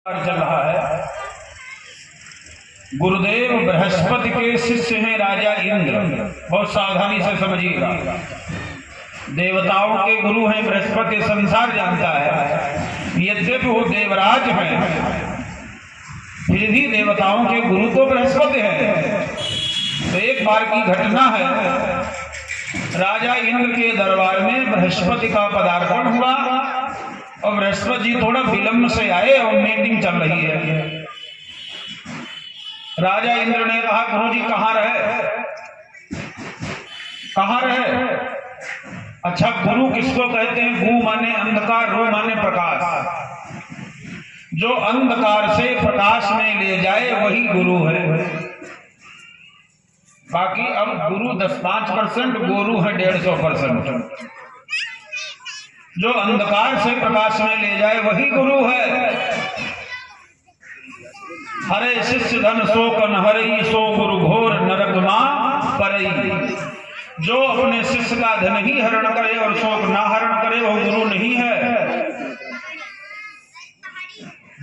चल रहा है। गुरुदेव बृहस्पति के शिष्य हैं राजा इंद्र। बहुत सावधानी से समझिएगा। देवताओं के गुरु हैं बृहस्पति, संसार जानता है। यद्यपि वो देवराज हैं, फिर भी देवताओं के गुरु तो बृहस्पति हैं। तो एक बार की घटना है, राजा इंद्र के दरबार में बृहस्पति का पदार्पण हुआ और बृहस्पति जी थोड़ा विलंब से आए और मीटिंग चल रही है। राजा इंद्र ने कहा, गुरु जी कहाँ रहे? अच्छा, गुरु किसको कहते हैं? गु माने अंधकार, रो माने प्रकाश। जो अंधकार से प्रकाश में ले जाए वही गुरु है। बाकी अब गुरु 10-5%, गुरु है 150%। जो अंधकार से प्रकाश में ले जाए वही गुरु है। हरे शिष्य धन सो कन हरई, सो गुरु घोर नरक मां परई। जो अपने शिष्य का धन ही हरण करे और शोक ना हरण करे वो गुरु नहीं है।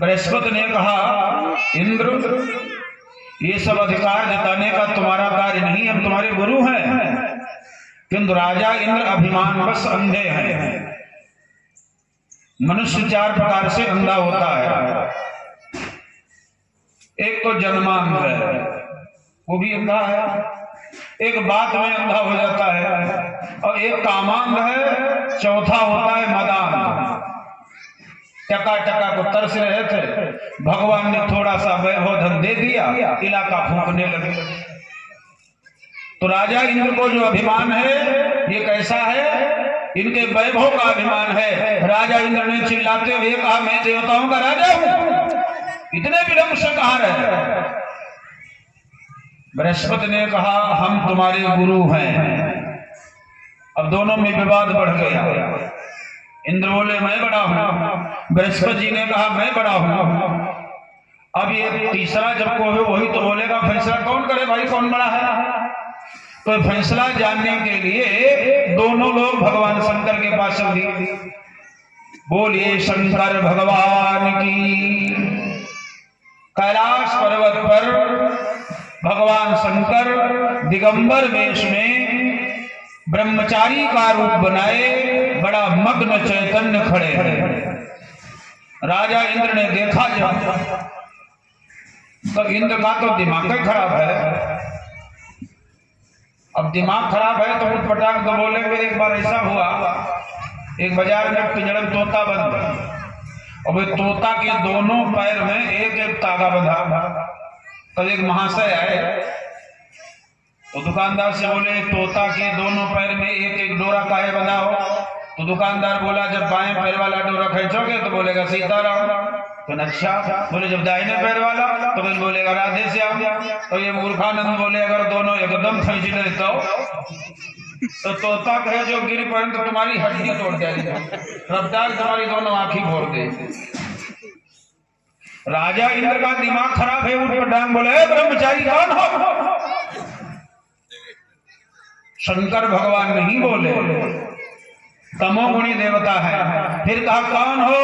बृहस्पति ने कहा, इंद्र ये सब अधिकार जताने का तुम्हारा कार्य नहीं, हम तुम्हारे गुरु हैं। किंतु राजा इंद्र अभिमानवश अंधे हैं। मनुष्य 4 प्रकार से अंधा होता है। एक तो जन्मांध है, वो भी अंधा है। एक बात में अंधा हो जाता है। और एक कामांध है। चौथा होता है मदांध। टका टका को तरस रहे थे, भगवान ने थोड़ा सा वैभव धन दे दिया, इलाका फूंकने लगे। तो राजा इंद्र को जो अभिमान है ये कैसा है? इनके वैभव का अभिमान है। राजा इंद्र ने चिल्लाते हुए कहा, मैं देवताओं का राजा हूं, इतने विलंब से कहां रहे? बृहस्पति ने कहा, हम तुम्हारे गुरु हैं। अब दोनों में विवाद बढ़ गया। इंद्र बोले, मैं बड़ा हूं। बृहस्पति जी ने कहा, मैं बड़ा हूं। अब ये तीसरा जब को वही तो बोलेगा, फैसला कौन करे भाई, कौन बड़ा है? तो फैसला जानने के लिए दोनों लोग भगवान शंकर के पास चल दिए। बोलिए शंकर भगवान की। कैलाश पर्वत पर भगवान शंकर दिगंबर वेश में ब्रह्मचारी का रूप बनाए बड़ा मग्न चैतन्य खड़े हैं। राजा इंद्र ने देखा जब, तो इंद्र का तो दिमाग ही खराब है। अब दिमाग खराब है तो उठपटांग तो बोलेंगे। एक बार ऐसा हुआ, एक बाजार में पिंजड़े में तोता बंद, और वे तोता के दोनों पैर में एक एक तागा बंधा। तब एक महाशय आए तो दुकानदार से बोले, तोता के दोनों पैर में एक एक डोरा काहे बंधा हो? तो दुकानदार बोला, जब बाएं पैर वाला डोरा खींचोगे तो बोलेगा सीताराम। तो अच्छा। बोले, जब दाहिने पैर वाला? तो फिर बोलेगा राधे श्याम। तो ये मूर्खानंद बोले, अगर दोनों एकदम खींच ले तो तोता कहे, जो गिर पड़े तो तुम्हारी हड्डी तोड़ जाएगी, रफ्तार तुम्हारी दोनों आंखें फोड़ दे। राजा इंद्र का दिमाग खराब है, उठ पर डांग बोले, ब्रह्मचारी कौन हो? शंकर भगवान नहीं बोले, तमोगुणी देवता है। फिर कहा, कौन हो?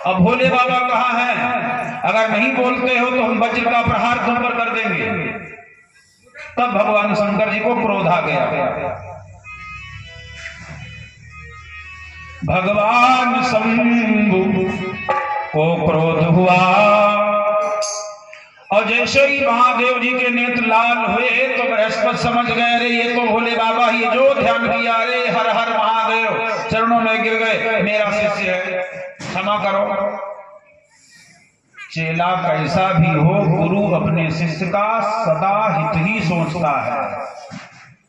अब भोले बाबा कहाँ हैं? अगर नहीं बोलते हो तो हम वज्र का प्रहार तुम पर कर देंगे। तब भगवान शंकर जी को क्रोध आ गया। भगवान शंभु को क्रोध हुआ और जैसे ही महादेव जी के नेत्र लाल हुए तो बृहस्पति समझ गए, अरे ये तो भोले बाबा ही जो ध्यान किया, अरे हर हर महादेव, चरणों में गिर गए, मेरा शिष्य है, क्षमा करो। चेला कैसा भी हो, गुरु अपने शिष्य का सदा हित ही सोचता है।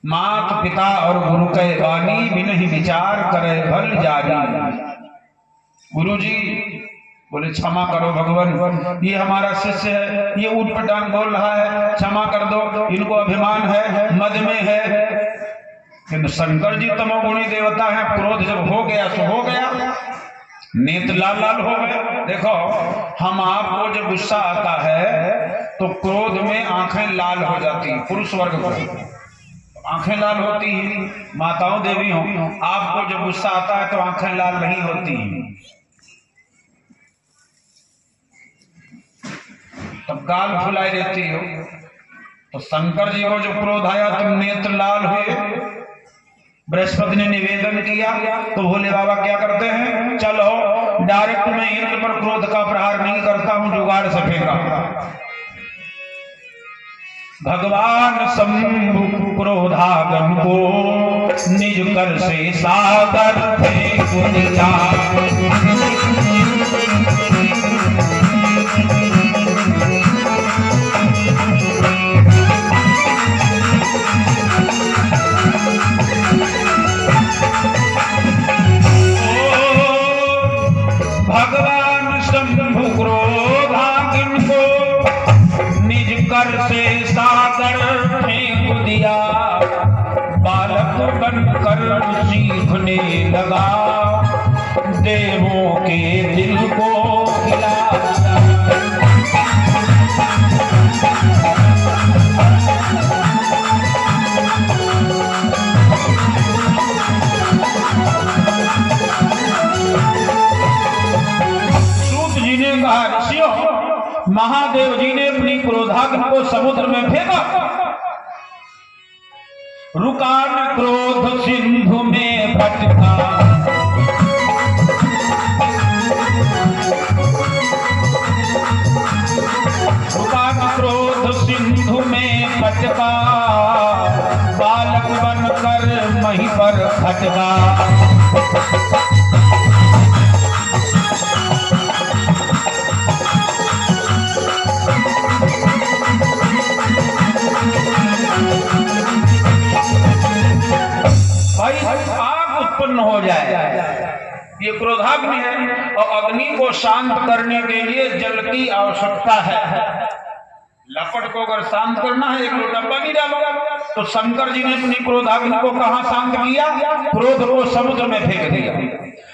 मात पिता और गुरु के वाणी बिन ही विचार करे भल जानी। गुरु जी बोले, क्षमा करो भगवान, ये हमारा शिष्य है, ये ऊट पटांग बोल रहा है, क्षमा कर दो, इनको अभिमान है, मद में है। किंतु शंकर जी तमोगुणी देवता है, क्रोध जब हो गया तो हो गया, नेत्र लाल लाल हो गए। देखो, हम आपको जब गुस्सा आता है तो क्रोध में आंखें लाल हो जाती हैं। पुरुष वर्ग को आंखें लाल होती हैं, माताओं देवी हो, आपको जब गुस्सा आता है तो आंखें लाल नहीं होती हैं। तब गाल फुलाई देती हो। तो शंकर जी को जो क्रोध आया तो नेत्र लाल हुए। बृहस्पति ने निवेदन किया तो भोले बाबा क्या करते हैं, चलो डायरेक्ट मैं इंद्र पर क्रोध का प्रहार नहीं करता हूं, जुगाड़ से फेंका। भगवान शंभु क्रोधागन को निज कर से सागर फेंक दिया। भगवान शंभु क्रोधागन को निज कर से सागर फेंक दिया। बालक बनकर सीखने लगा, देवों के दिल को खिला। महादेव जी ने अपनी क्रोधाग्नि को समुद्र में फेंका। रुका न क्रोध सिंधु में भटका। रुका न क्रोध सिंधु में भटका, बालक बनकर मही पर खटका। आग उत्पन्न हो जाए, ये क्रोधाग्नि है और अग्नि को शांत करने के लिए जल की आवश्यकता है। लपट को अगर शांत करना है एक लोटा पानी डालो। तो शंकर जी ने अपनी क्रोधाग्नि को कहां शांत किया, क्रोध को समुद्र में फेंक दिया।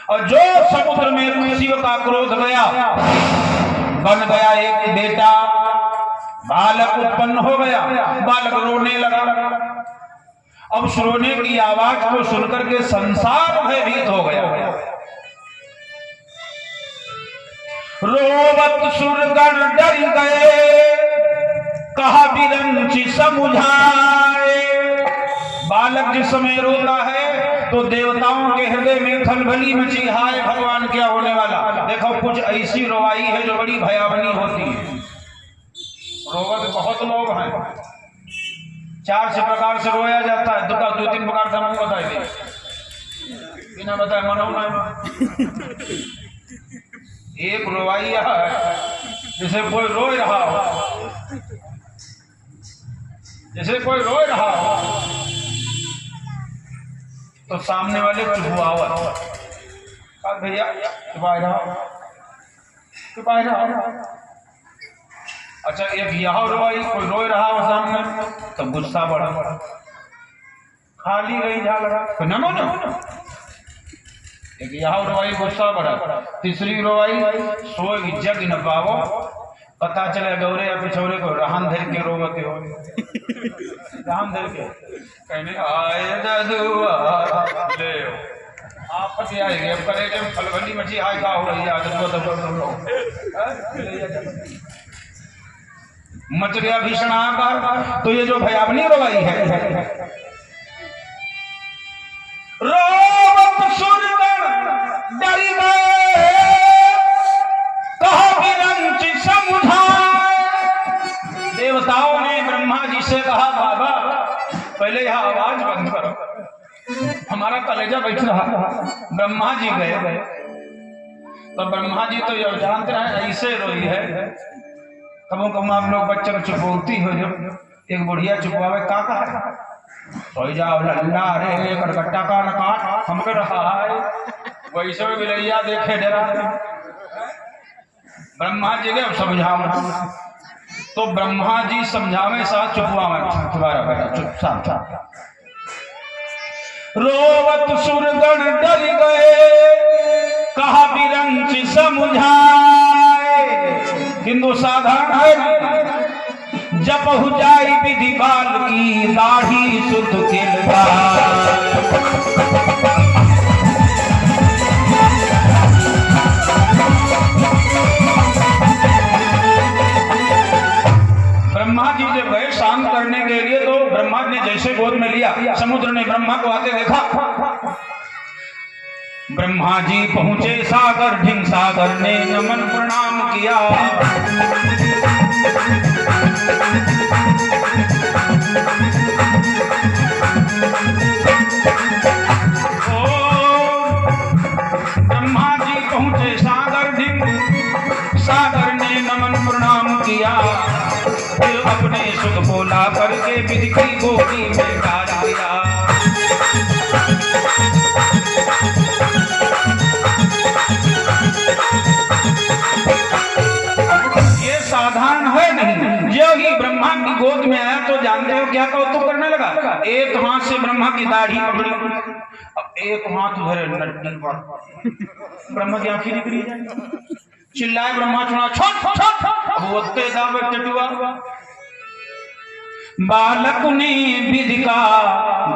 और जो समुद्र में शिव का क्रोध गया, बन गया एक बेटा, बालक उत्पन्न हो गया। बालक रोने लगा। अब रोने की आवाज को सुनकर के संसार भयभीत हो गया। रोवत सुरगण डर गए, कहा बिरंची समुझाए। बालक जिस समय रोता है तो देवताओं के हृदय में खलबली मची, हाय भगवान क्या होने वाला। देखो कुछ ऐसी रोवाई है जो बड़ी भयावनी होती है। रोवत बहुत लोग हैं, 4 प्रकार से रोया जाता है। 2-3 प्रकार से हम बताए बिना बताए मनो। एक रोवाइया है जैसे कोई रो रहा हो, जैसे कोई रो रहा हो तो सामने वाले चुपवावत, भैया चुपा रहा। अच्छा एक यह रोई, कोई रो रहा हो सामने तो गुस्सा बढ़ा, खाली रही जा लगा तो नमो न। एक यह रोई गुस्सा बढ़ा। तीसरी रोई सोई जग न पावो, पता चले गौरे या पिछौरे को रहन धर के रोवते हो। रहन धर के कहने आए जदुआ ले आफत आएगी। अब करे जब खलबली मची आए का हो रही मच गया भीषण आकार। तो ये जो भयावनी रोवाई है, रोवत सुरगण डर गए, कहा बिरंची समुझाए। देवताओं ने ब्रह्मा जी से कहा बाबा पहले यह आवाज बंद करो, हमारा कलेजा बैठ रहा। ब्रह्मा जी गए तो ब्रह्मा जी तो यह जानते हैं ऐसे रोई है। कबो कबो आप लोग बच्चों चुपौती हो, जब एक बुढ़िया चुपवावे का तो जाओ लल्ला रे कटकट्टा का न काट हम कर रहा है, वैसे में बिलैया देखे डरा। ब्रह्मा जी ने समझाओ तो ब्रह्मा जी समझावे साथ चुपवावे। तुम्हारा बेटा चुपचाप। रोवत सुरगण डर गए, कहा बिरंची समुझाए। हिंदू साधारण है, जब हो जाए विधि बाल की दाढ़ी सुध के जी जब गए शांत करने के लिए तो ब्रह्मा ने जैसे गोद में लिया, समुद्र ने ब्रह्मा को आते देखा। ब्रह्मा जी पहुंचे सागर, ढिंग सागर ने नमन प्रणाम किया। ब्रह्मा जी पहुंचे सागर, ढिंग सागर ने नमन प्रणाम किया। फिर अपने सुख बोला करके विधि की गोदी में डाल दिया। ये साधारण है नहीं, जो ही ब्रह्मा की गोद में आया तो जानते हो क्या कौतुक करने लगा। एक हाथ से ब्रह्मा की दाढ़ी पकड़ी, अब एक हाथ उधर नड्डी पर ब्रह्मा की आंखें निकली जाए। चिल्लाए ब्रह्मा, चुना छोट छोट होते दावे टटुआ। बालक ने विधि का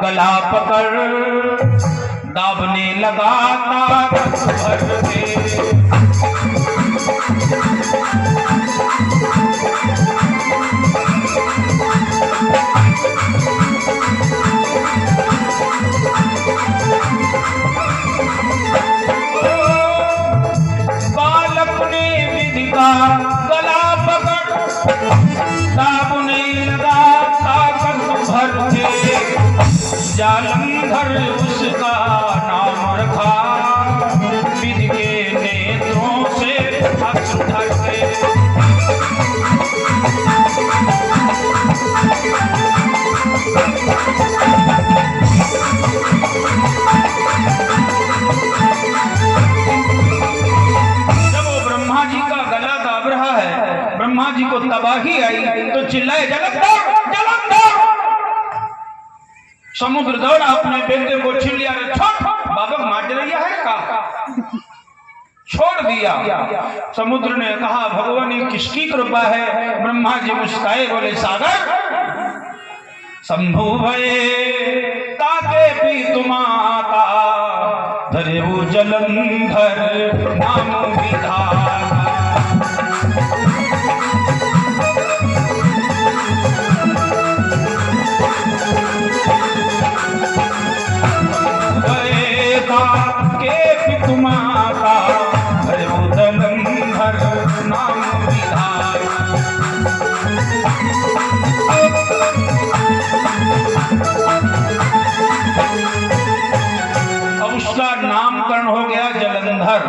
गला पकड़ दाबने लगा ताकत भर के। बालक ने विधि का गला पकड़ दाबने लगा ताकत भर के। जालंधर उसका नाम रखा, विधि के नेत्रों से अश्रु ढर के। जब वो ब्रह्मा जी का गला दाब रहा है, ब्रह्मा जी को तबाही आई तो चिल्लाए जलंधर जलंधर। समुद्र दौड़ा, अपने बेटे को छीन लिया। बाबा मार रहा है का छोड़ दिया। समुद्र ने कहा भगवान किसकी कृपा है। ब्रह्मा जी मुस्काए बोले सागर शंभु भये ताके भी तुम्हारा धरेऊ जलंधर नाम विधाता। तुम्हारा जलंधर नाम विधाता। अब उसका नामकरण हो गया जलंधर।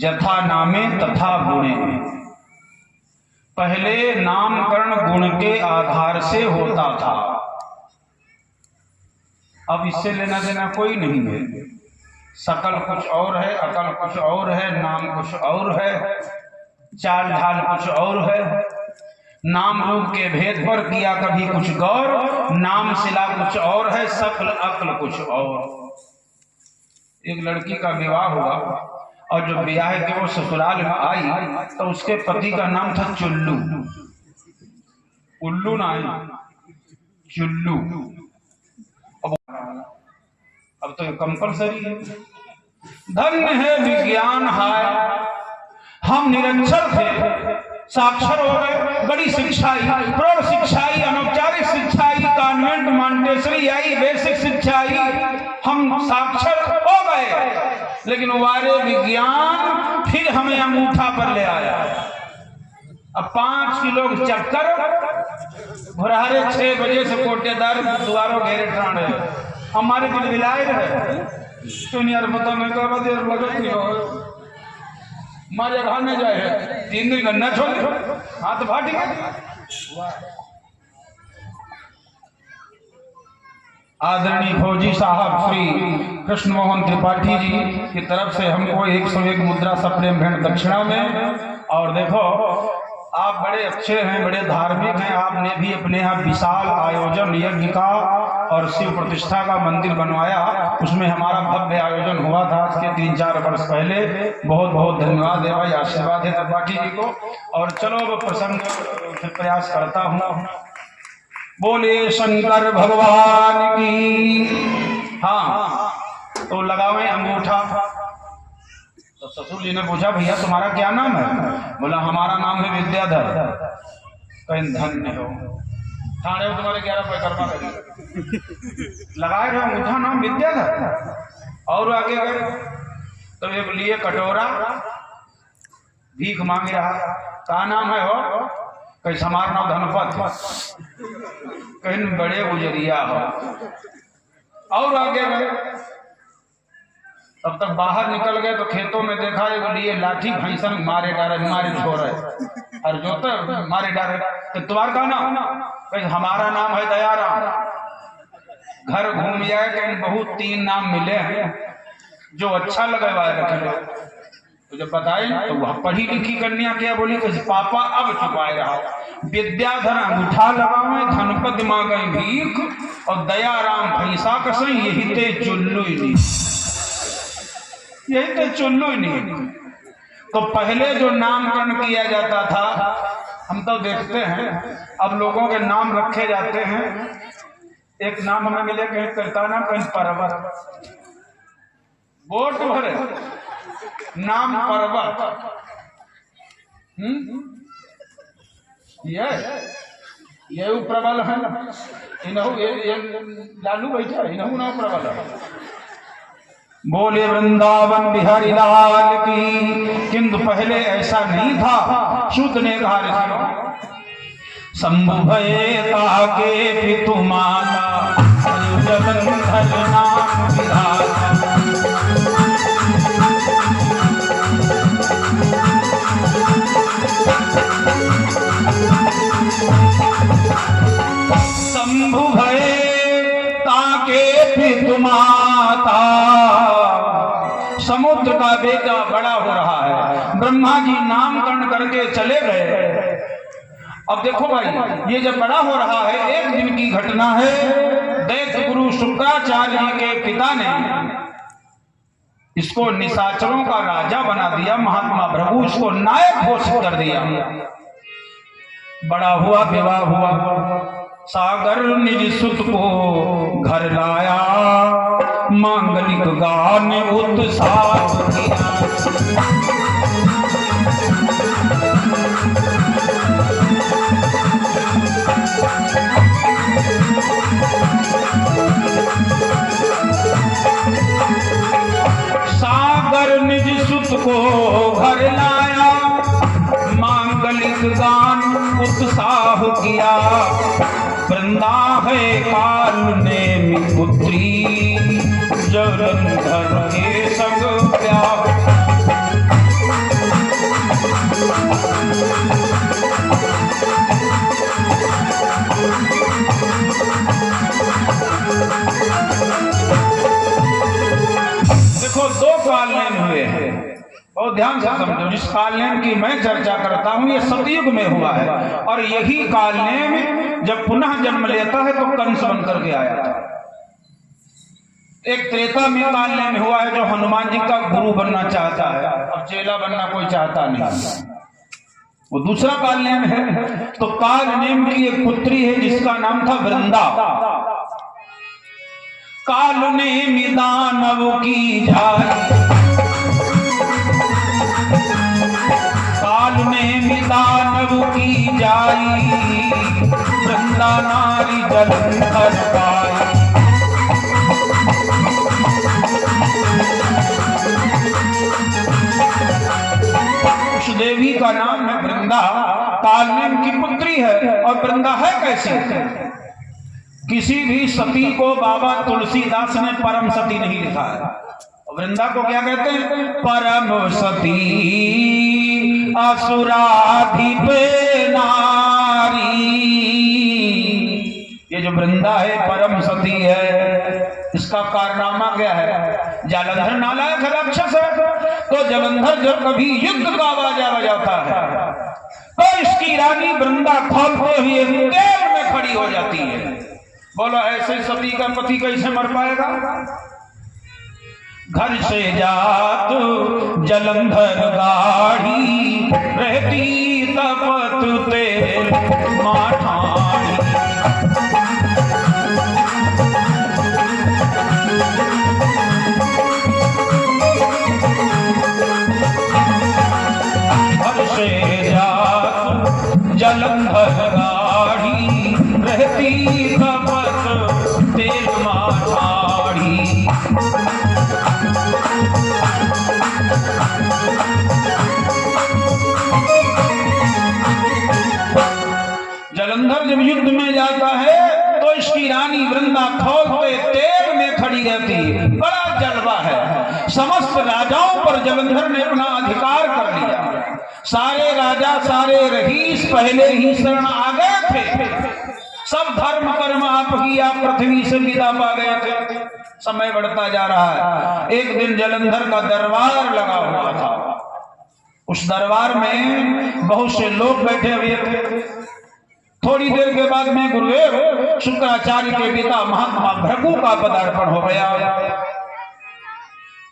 जथा नामे तथा गुणे। पहले नामकरण गुण के आधार से होता था, अब इससे लेना देना कोई नहीं है। सकल कुछ और है, अकल कुछ और है, नाम कुछ और है, चाल ढाल कुछ और है। नाम रूप के भेद पर किया कभी कुछ गौर, नाम शिला कुछ और है, सकल अकल कुछ और। एक लड़की का विवाह हुआ और जो ब्याह के वो ससुराल में आई तो उसके पति का नाम था चुल्लू। उल्लू ना चुल्लू। अब तो ये कंपलसरी है। धन्य है विज्ञान हाय, हम निरक्षर थे साक्षर हो गए। बड़ी शिक्षा आई, प्रौढ़ शिक्षा आई, अनौपचारिक शिक्षा आई, कॉन्वेंट मॉन्टेसरी आई, बेसिक शिक्षा आई, हम साक्षर हो गए। लेकिन वारे विज्ञान फिर हमें अंगूठा पर ले आया। अब 5 किलो चक्कर भुरहारे 6 बजे से कोटेदार द्वारों घेरे टाणे हमारे दिल मिलाए रहे तो यार पता नहीं कब देर लगत नहीं हो मारे खाने जाए 3 दिन गन्ना छोड़ हाथ फाटी गए। आदरणीय फौजी साहब श्री कृष्ण मोहन त्रिपाठी जी की तरफ से हमको 101 मुद्रा सप्रेम भेंट दक्षिणा में। और देखो आप बड़े अच्छे हैं, बड़े धार्मिक हैं, आपने भी अपने यहाँ विशाल आयोजन यज्ञ का और शिव प्रतिष्ठा का मंदिर बनवाया। उसमें हमारा भव्य आयोजन हुआ था आज के 3-4 वर्ष पहले। बहुत बहुत धन्यवाद है भाई, आशीर्वाद है त्रिपाठी जी को। और चलो अब प्रसंग प्रयास करता हूँ। बोले शंकर भगवान की। हाँ तो लगावे अंगूठा। तो ससुर जी ने पूछा भैया तुम्हारा क्या नाम है? बोला हमारा नाम है विद्याधर। कहीं धन्य हो थाने हो तुम्हारे 11 पैकर्मा लगे लगाए रहे मुझा नाम विद्याधर। और आगे गए तो एक लिए कटोरा भीख मांग रहा, का नाम है हो? कहीं समार नाम धनपत, कहीं बड़े गुजरिया हो। और आगे गए तब तक बाहर निकल गए तो खेतों में देखा एक लिए लाठी भैंसन मारे डारे मारे छोड़े और जो तो मारे डारे तो तुम्हारा का नाम? कहीं हमारा नाम है दयाराम। घर घूम जाए कहीं बहुत 3 नाम मिले हैं जो अच्छा लगे वाले रखे। तो जब बताए तो वह पढ़ी लिखी कन्या क्या बोली कि पापा अब चुपाए रहा, विद्याधर अंगूठा लगावे, धनपत मांगे भीख और दयाराम भैंसा कसई, यही ते चुल्लू ही नहीं, यही तो चुल्लू ही नहीं। तो पहले जो नामकरण किया जाता था, हम तो देखते हैं अब लोगों के नाम रखे जाते हैं। एक नाम हमें मिले कहीं करताना कहीं पर्वत, वोट भरे नाम पर्वत। ये प्रबल है ना, इनहु ये लालू बैठा है, इनहु ना प्रबल है। बोले वृंदावन बिहारी लाल की। किंतु पहले ऐसा नहीं था। शुद्ध ने कहा शंभु भये ताके पितु माता, जलंधर नाम विधाता। शंभु भये ताके पितु माता, समुद्र का बेटा बड़ा हो रहा है। ब्रह्मा जी नामकरण करके चले गए। अब देखो भाई, ये जब बड़ा हो रहा है, एक दिन की घटना है। दैत्य गुरु शुक्राचार्य जी के पिता ने इसको निशाचरों का राजा बना दिया। महात्मा प्रभु इसको नायक घोषित कर दिया। बड़ा हुआ, विवाह हुआ, सागर निज सुत को घर लाया, मांगलिक गान उत्साह किया। सागर निज सुत को घर लाया, मांगलिक गान उत्साह किया। वृंदा है काल ने पुत्री, जलंधर के संग प्यार। देखो 2 कालनेम हुए हैं, और ध्यान से समझो। जिस कालनेम की मैं चर्चा करता हूं ये सतयुग में हुआ है, और यही कालनेम जब पुनः जन्म लेता है तो कंस बन करके आया था। एक त्रेता में कालनेम हुआ है जो हनुमान जी का गुरु बनना चाहता है, अब चेला बनना कोई चाहता नहीं, वो दूसरा कालनेम है। तो कालनेम की एक पुत्री है जिसका नाम था वृंदा। काल ने मिदानव की जाई, काल ने मिदानव की जाई, वृंदा नारी जलंधर पाई। उस देवी का नाम है वृंदा, कालनेम की पुत्री है। और वृंदा है कैसी? किसी भी सती को बाबा तुलसीदास ने परम सती नहीं लिखा है। वृंदा को क्या कहते हैं? परम सती असुराधिप नारी। ये जो वृंदा है परम सती है। इसका कारनामा क्या है? जालंधर नालायक राक्षस है, तो जलंधर जब कभी युद्ध का आवाजा बजाता है तो इसकी रानी वृंदा खोलते हुए तेल में खड़ी हो जाती है। बोलो ऐसे सती का पति कैसे मर पाएगा? घर से जात जलंधर गाड़ी, रहती तपत तेल माठानी। घर से जात जलंधर गाड़ी रहती खपत तेल माठाड़ी। जलंधर जब युद्ध में जाता है तो इसकी रानी वृंदा खौलते तेल में खड़ी रहती है। बड़ा जलवा है। समस्त राजाओं पर जलंधर ने अपना अधिकार कर लिया। सारे राजा सारे रईस पहले ही शरण आ गए थे। सब धर्म कर्म आप ही आप पृथ्वी से विदा पा गए थे। समय बढ़ता जा रहा है। एक दिन जलंधर का दरबार लगा हुआ था। उस दरबार में बहुत से लोग बैठे हुए थे। थोड़ी देर के बाद में गुरुदेव शुक्राचार्य के पिता महात्मा भृगु का पदार्पण हो गया।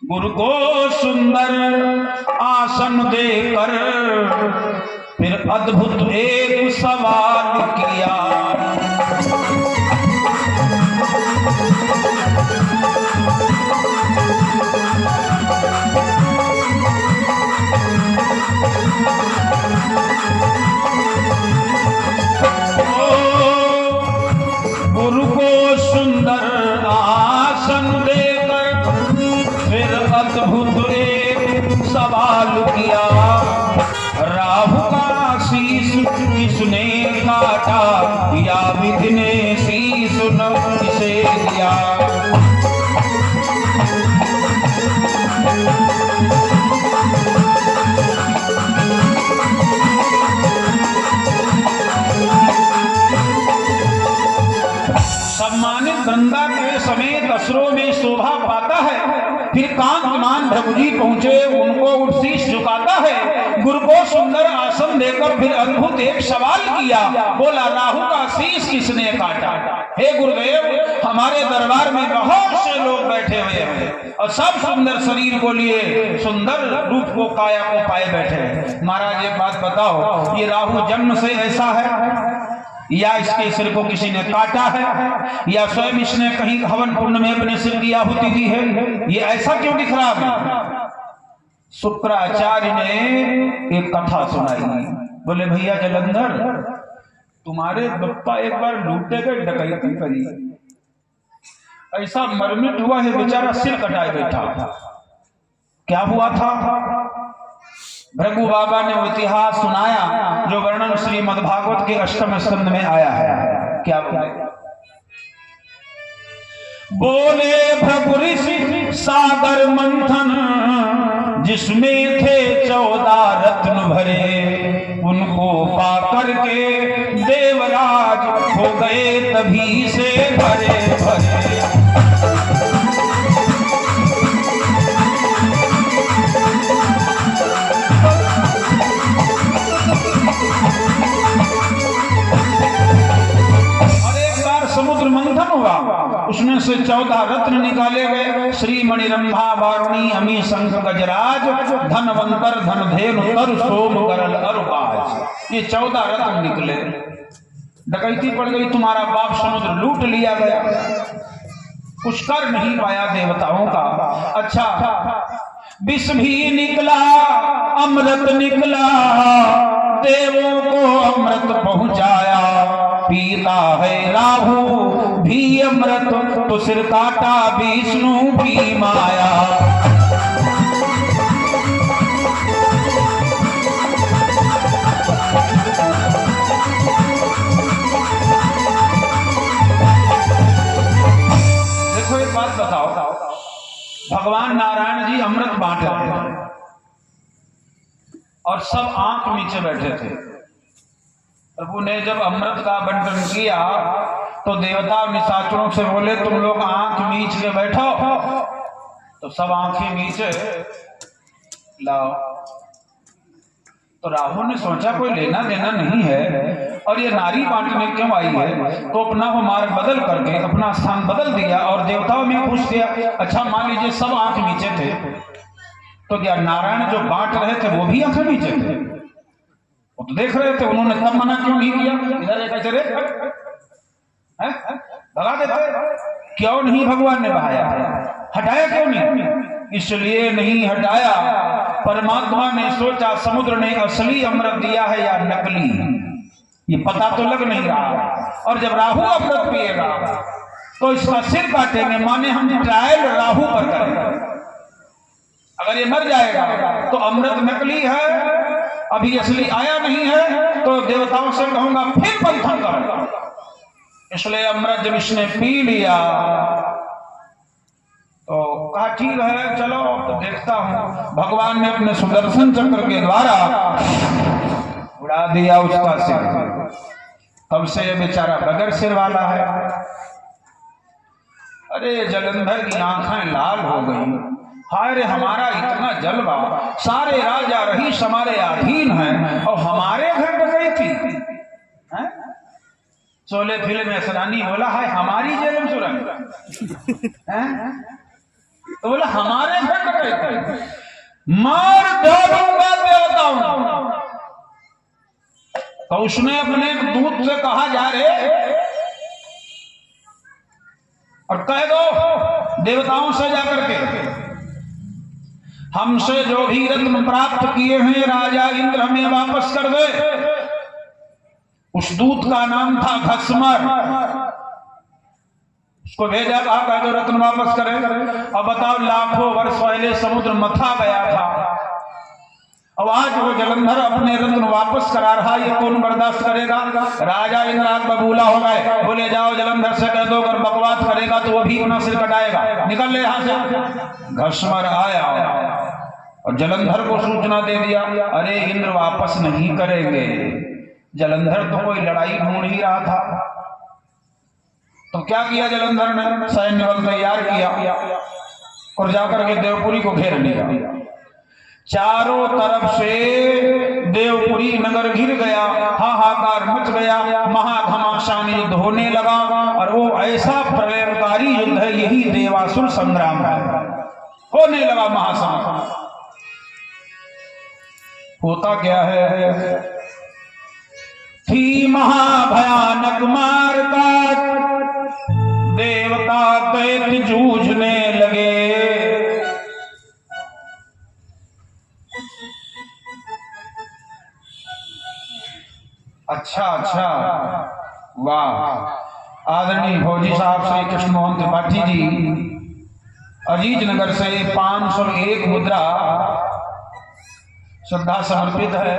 गुरु को सुंदर आसन देकर फिर अद्भुत एक सवाल किया। गुरु को सुंदर आसन देकर फिर अद्भुत एक सवाल किया। राहु का शीश किसने काटा या विधि ने शीश किसे दिया। सम्मानित वृंदा के समेत असुरों में शोभा पाता है। फिर कांतमान भृगु जी पहुंचे, उनको उठ शीश झुकाता है। गुरु को सुंदर आसन देकर फिर अद्भुत एक सवाल किया। बोला राहु का शीश किसने काटा। हे गुरुदेव, हमारे दरबार में बहुत से लोग बैठे हुए हैं और सब सुंदर शरीर को लिए सुंदर रूप को काया को पाए बैठे हैं। महाराज एक बात बताओ, ये राहु जन्म से ऐसा है या इसके सिर को किसी ने काटा है या स्वयं इसने कहीं हवन कुंड में अपने सिर की आहुति दी है। ये ऐसा क्यों दिख रहा है। शुक्राचार्य ने एक कथा सुनाई। बोले भैया जलंधर, तुम्हारे बप्पा एक बार लूटे गए, डकैती करी, ऐसा मरमिट हुआ है, बेचारा सिर कटाए बैठा। क्या हुआ था। भृगु बाबा ने वो इतिहास सुनाया जो वर्णन श्रीमद् भागवत के 8वें स्कंद में आया है। क्या बोले भृगु ऋषि सागर मंथन जिसमें थे 14 रत्न भरे, उनको पा करके देवराज हो गए तभी से भरे भरे। समुद्र मंथन हुआ, उसमें से 14 रत्न निकाले गए। श्री मणि रंभा वारुणी अमी शंख गजराज धनवंतर धनधेनु तरु सोम करल अरुकाज। ये 14 रत्न निकले। डकैती पड़ गई, तुम्हारा बाप समुद्र लूट लिया गया, कुछ कर नहीं पाया देवताओं का। अच्छा, विष भी निकला अमृत निकला, देवों को अमृत पहुंचाया। पीता है राहु भी अमृत, तो सिर काटा विष्णु भी माया। देखो एक बात बताओ, भगवान नारायण जी अमृत बांट रहे थे और सब आंख नीचे बैठे थे। प्रभु ने जब अमृत का बंटन किया तो देवता निशाचरों से बोले तुम लोग आंख मीच के बैठो, तो सब आंखें नीचे लाओ। तो राहु ने सोचा कोई लेना देना नहीं है और ये नारी बांटने क्यों आई है, तो अपना वो मार्ग बदल करके अपना स्थान बदल दिया और देवताओं में पूछ गया। अच्छा मान लीजिए सब आंख नीचे थे, तो क्या नारायण जो बांट रहे थे वो भी आंखें नीचे थे? वो तो देख रहे थे, उन्होंने तब मना क्यों नहीं किया? इधर एक ऐसे भगा देते, क्यों नहीं भगवान ने बहाया, हटाया क्यों नहीं? इसलिए नहीं हटाया, परमात्मा ने सोचा समुद्र ने असली अमृत दिया है या नकली। ये पता तो लग नहीं रहा। और जब राहु अमृत पिएगा तो इसका सिर काटेंगे, माने हम ट्रायल राहु पर करेंगे। अगर ये मर जाएगा तो अमृत नकली है, अभी असली आया नहीं है, तो देवताओं से कहूंगा फिर मंथन करो। इसलिए अमृत जब इसने पी लिया तो कहा ठीक है चलो तो देखता हूं। भगवान ने अपने सुदर्शन चक्र के द्वारा उड़ा दिया उसका सिर। तब से ये बेचारा बगैर सिर वाला है। अरे जलंधर की आंखें लाल हो गई। हाय रे, हमारा इतना जलवा, सारे राजा रहीश हमारे अधीन हैं और हमारे घर डकैती है। चोले फिले में सरानी बोला है हमारी जेल में सुरंग है, तो बोला हमारे घर डकैती, मार डालूंगा देवताओं। तो उसने अपने दूत से कहा जा रे और कह दो देवताओं से जाकर के हमसे जो भी रत्न प्राप्त किए हैं राजा इंद्र हमें वापस कर दे। उस दूत का नाम था घस्मर। उसको भेजा, कहा जो रत्न वापस करे। अब बताओ लाखों वर्ष पहले समुद्र मथा गया था, अब आज वो जलंधर अपने रत्न वापस करा रहा, ये कौन बर्दाश्त करेगा। राजा इंद्र आग बबूला हो गए, बोले जाओ जलंधर से कह दो अगर बकवास करेगा तो वो भी अपना सिर कटाएगा, निकल ले यहां से। घस्मर आया और जलंधर को सूचना दे दिया, अरे इंद्र वापस नहीं करेंगे। जलंधर तो कोई लड़ाई ढूंढ ही रहा था। तो क्या किया जलंधर ने, सैन्य बल तैयार किया और जाकर के देवपुरी को घेर लिया। चारों तरफ से देवपुरी नगर घिर गया, हाहाकार मच गया, महाघमासान युद्ध होने लगा। और वो ऐसा प्रलयकारी युद्ध है, यही देवासुर संग्राम है, होने लगा महासंग्राम। होता क्या है, थी महाभयानक मारकाट, देवता दैत्य जूझने लगे। अच्छा अच्छा, वाह। आदरणीय फौजी साहब श्री कृष्ण मोहन त्रिपाठी जी अजीज नगर से 501 मुद्रा श्रद्धा समर्पित है।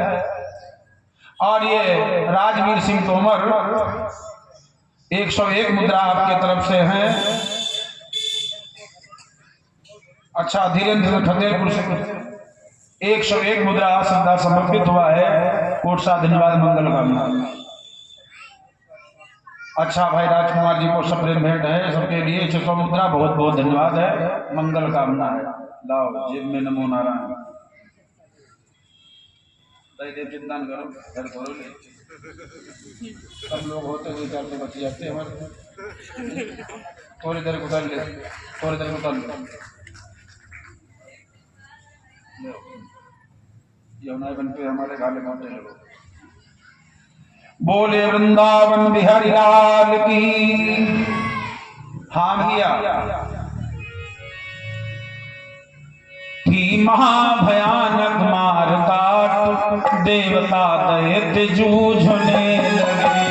और ये राजवीर सिंह तोमर 101 मुद्रा आपके तरफ से है। अच्छा, धीरेन्द्र फतेहपुर से 101 मुद्रा श्रद्धा समर्पित हुआ है। कोट सा धन्यवाद, मंगल कामना। अच्छा भाई राजकुमार जी को सप्रेम भेंट है सबके लिए 600 मुद्रा, बहुत बहुत धन्यवाद है, मंगल कामना है। लाओ जेब में नमो नारायण। चिंतन करो, घर करो ले। सब लोग होते हुए चार तो बच जाते हमारे। थोड़ी देर को कर ले, थोड़ी देर को कर ले। यमुना बन पे हमारे गाले कांटे लगो। बोले वृंदावन बिहारी लाल की। हाँ भैया, थी महाभयानक मारकाट, देवता दैत्य जूझने लगे।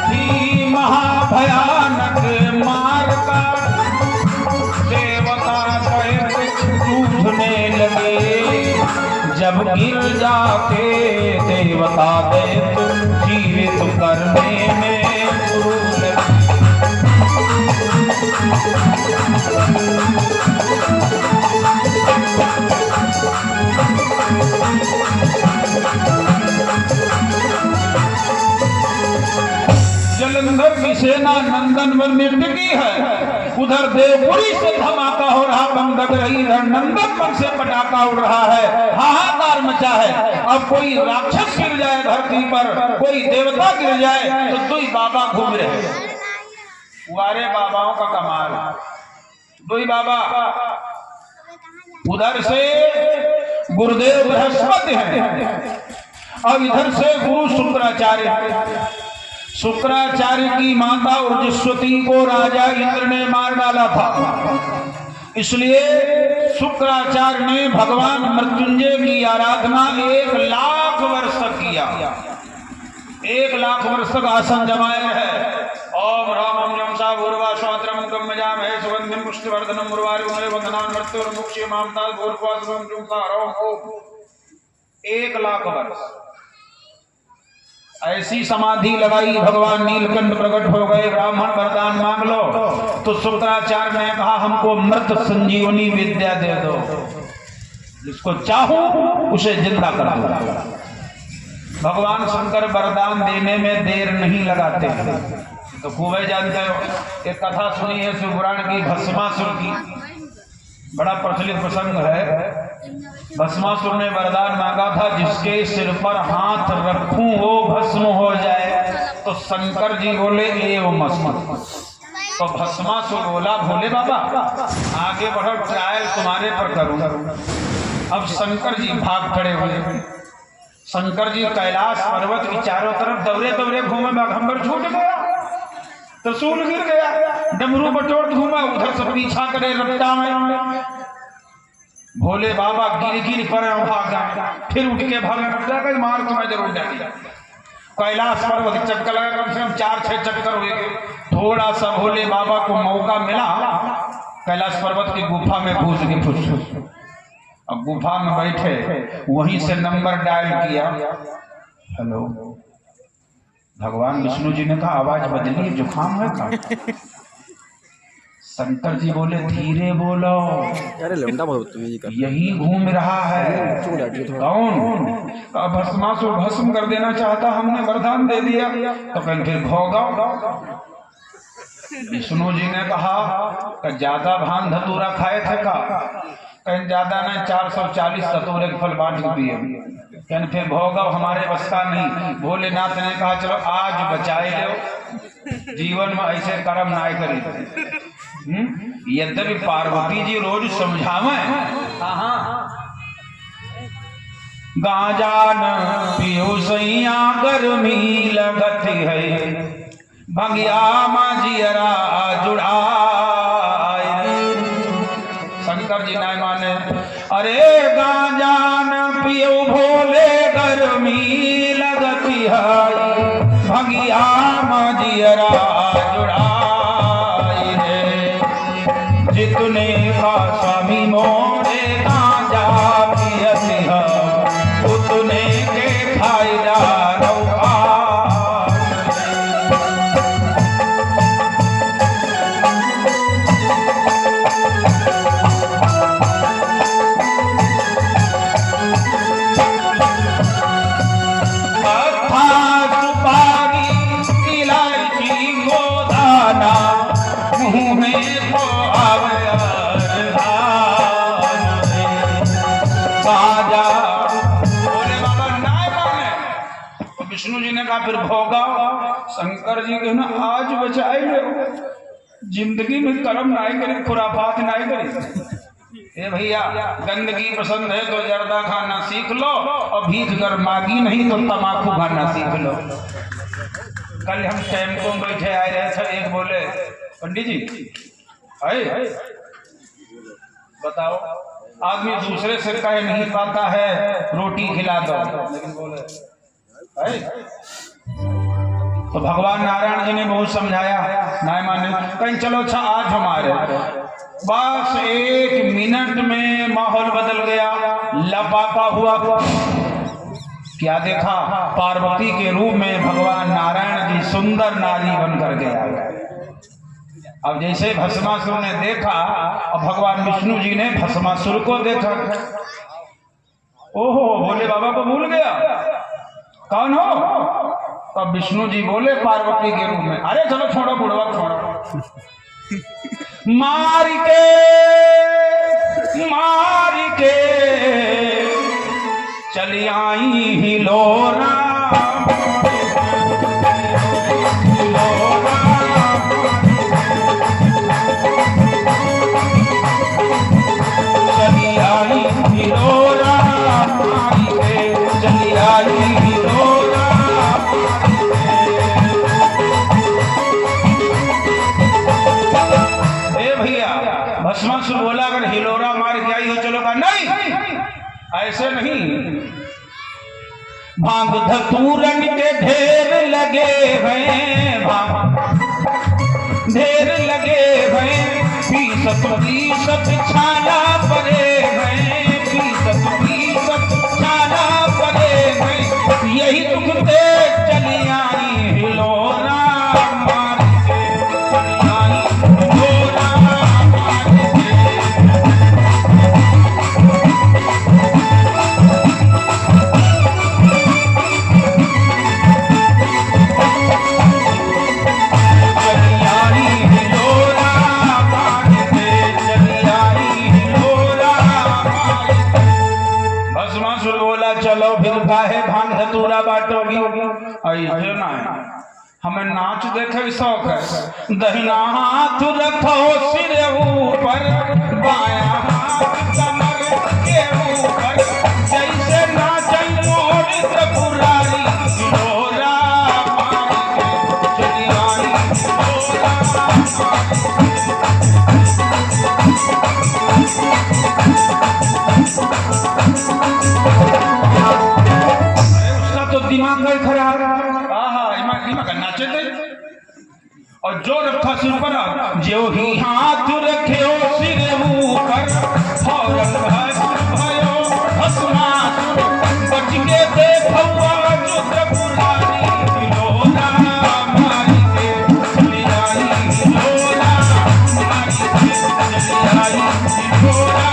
थी महाभयानक मारकाट, देवता दैत्य जूझने लगे। जब गिर जाके देवता दैत्य जीवित करने में गुरु लगे। जलंधर की सेना नंदन वन में टिकी है, उधर देवपुरी से धमाका हो रहा, बम लग रही, इधर नंदन वन से पटाखा उड़ रहा है, हाहाकार मचा है। अब कोई राक्षस गिर जाए धरती पर, कोई देवता गिर जाए तो दुई बाबा घूम रहे। वारे बाबाओं का कमाल, दुई बाबा। उधर से गुरुदेव बृहस्पति हैं और इधर से गुरु शुक्राचार्य। शुक्राचार्य की माता उर्जस्वती को राजा इंद्र ने मार डाला था, इसलिए शुक्राचार्य ने भगवान मृत्युंजय की आराधना 1 लाख वर्ष तक किया। 1 लाख वर्ष तक आसन जमाए है। ओम रामम यमसा भूर्वा स्वात्रम गम्यजाम है सुगंधिम पुष्टिवर्धनम उर्वारि उन्नय वंदनान मृत्युर्मुक्षी मामताल भूर्वासुरम जुंकारो 1 लाख वर्ष ऐसी समाधि लगाई। भगवान नीलकंठ प्रकट हो गए, ब्राह्मण वरदान मांग लो। तो शुक्राचार्य ने कहा हमको मृत संजीवनी विद्या दे दो, जिसको चाहो उसे जिंदा कर दो। भगवान शंकर वरदान देने में देर नहीं लगाते, तो खूब जानते हो। एक कथा सुनी है शिवपुराण की, भस्मासुर की, बड़ा प्रचलित प्रसंग है। भस्मासुर ने वरदान मांगा था जिसके सिर पर हाथ रखूं वो भस्म हो जाए। तो शंकर जी बोले एवं मस्त। तो भस्मासुर बोला भोले बाबा आगे बढ़ो, ट्रायल तुम्हारे पर करूं। अब शंकर जी भाग खड़े हुए। शंकर जी कैलाश पर्वत की चारों तरफ दौरे दौरे घूमे, बाघंबर छूट गया, त्रिशूल गिर गया, डमरू बटोर घूमा, उधर से पीछा करे रफ्ता में। भोले बाबा गिर गिर पर भागा, फिर उठ के भागा, मार तुम्हें जरूर जाएगी। कैलाश पर्वत चक्कर लगा, कम से कम 4-6 चक्कर हुए। थोड़ा सा भोले बाबा को मौका मिला, कैलाश पर्वत की गुफा में घुस गए। फुस अब गुफा में बैठे, वहीं से नंबर डायल किया। हेलो, भगवान विष्णु जी ने कहा आवाज बदली, जुकाम है का? शंकर जी बोले धीरे बोलो, यही घूम रहा है। कौन? भस्मासुर भस्म कर देना चाहता, हमने वरदान दे दिया। तो कहीं फिर भोगा। विष्णु जी ने कहा कि ज्यादा भांग धतूरा खाए थे का? कहीं ज्यादा नहीं, 440 धतूरे के फल बांट के पिए। कहीं फिर भोगा, हमारे बस का नहीं। भोलेनाथ ने कहा चलो आज बचाए लो, जीवन में ऐसे कर्म ना करी। यद्यपि पार्वती जी रोज समझावे, गांजा न पियो सैया गर्मी लगत है, भगिया माजियरा जुड़ाए। शंकर जी नहीं माने, अरे गांजा न पियो भोले गर्मी लगती है, भगिया माजियरा जुड़ाए। जितने का स्वामी मोरे गांजा पियसी है, उतने के फायदा रौआ। विष्णु जी ने कहा फिर भोगा। शंकर जी के ना आज बचाए लो, जिंदगी में कर्म नहीं करे, खुराफात नहीं करे। ए भैया, गंदगी पसंद है तो जर्दा खाना सीख लो, और भीख कर मांगी नहीं तो तमाकू खाना सीख लो। कल हम टेम्पो में बैठे आए रहे थे, एक बोले पंडित जी आए बताओ, आदमी दूसरे से कह नहीं पाता है रोटी खिला दो, लेकिन बोले तो भगवान नारायण जी ने बहुत समझाया, नहीं माने। कहीं चलो अच्छा आज हमारे, बस 1 मिनट में माहौल बदल गया, लपापा हुआ। क्या देखा? पार्वती के रूप में भगवान नारायण जी सुंदर नारी बनकर के आ गए। अब जैसे भस्मासुर ने देखा, और भगवान विष्णु जी ने भस्मासुर को देखा। ओहो, भोले बाबा को भूल गया, कौन हो? तब विष्णु जी बोले पार्वती के रूप में, अरे चलो छोड़ो बुढ़वा छोड़ो। मार के चली आई हिलोरा, चली आई हिलोरा, चली आई हिलोरा। भांग धतूरन के ढेर लगे हैं, भांग ढेर लगे हैं, पीसत छाला परे हैं, पीसत छाला परे हैं, यही दुख ते चली आई हिलोरा मार के, चली आई हिलोरा मार के। चलो फिर काहे भांग धतूरा बांटोगी, ऐसे ना हमें नाच देखे शौक है। दहिना हाथ रखो सिर ऊपर, बाया हाथ कमर के ऊपर, जैसे नाचे मोर त्रिपुरारी हिलोरा मार के, चली आई हिलोरा दिमाग गए खराब। दिमाग नाचे थे और जो रखा सिर पर, जो ही हाथ रखे हो सिर ऊपर, फौरन भयो भस्मासुर, बच के देखो आज त्रिपुरारी हिलोरा मार के, चली आई हिलोरा मार के, चली आई हिलोरा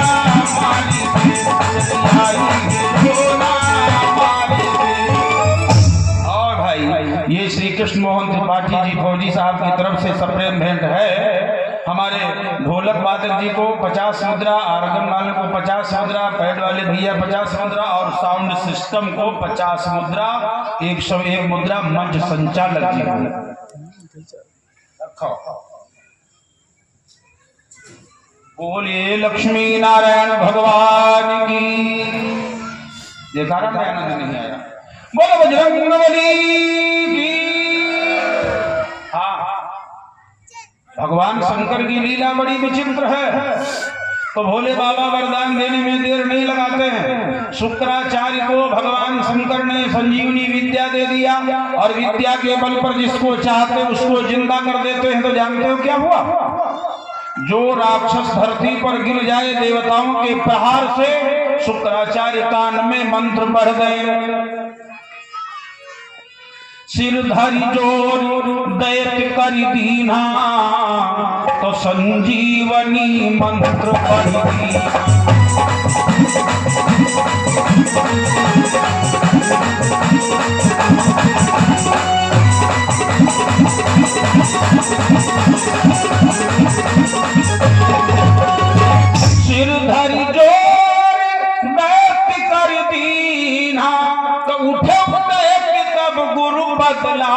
मार के, चली आई हिलोरा मार के। ये श्री कृष्ण मोहन त्रिपाठी जी फौजी साहब की तरफ से सप्रेम भेंट है। हमारे ढोलक वादक जी को 50 मुद्रा, आर्गन वाले को 50 मुद्रा, पैड वाले भैया 50 मुद्रा और साउंड सिस्टम को 50 मुद्रा, 101 मुद्रा मंच संचालक जी रखो। बोलिए लक्ष्मी नारायण भगवान की। देखा रहा मैं आनंद नहीं आया। बोलो बजरंगबली की। हाँ, भगवान शंकर की लीला बड़ी विचित्र है। तो भोले बाबा वरदान देने में देर नहीं लगाते हैं। शुक्राचार्य को भगवान शंकर ने संजीवनी विद्या दे दिया और विद्या के बल पर जिसको चाहते उसको जिंदा कर देते हैं। तो जानते हो क्या हुआ? जो राक्षस धरती पर गिर जाए देवताओं के प्रहार से, शुक्राचार्य कान में मंत्र बढ़ गए। सिर धरि जोर दैत्य करि दीना, तो संजीवनी मंत्र पढ़ी दीना। सिर धरि जोर दैत्य करि दीना, तो उठे गुरु बदला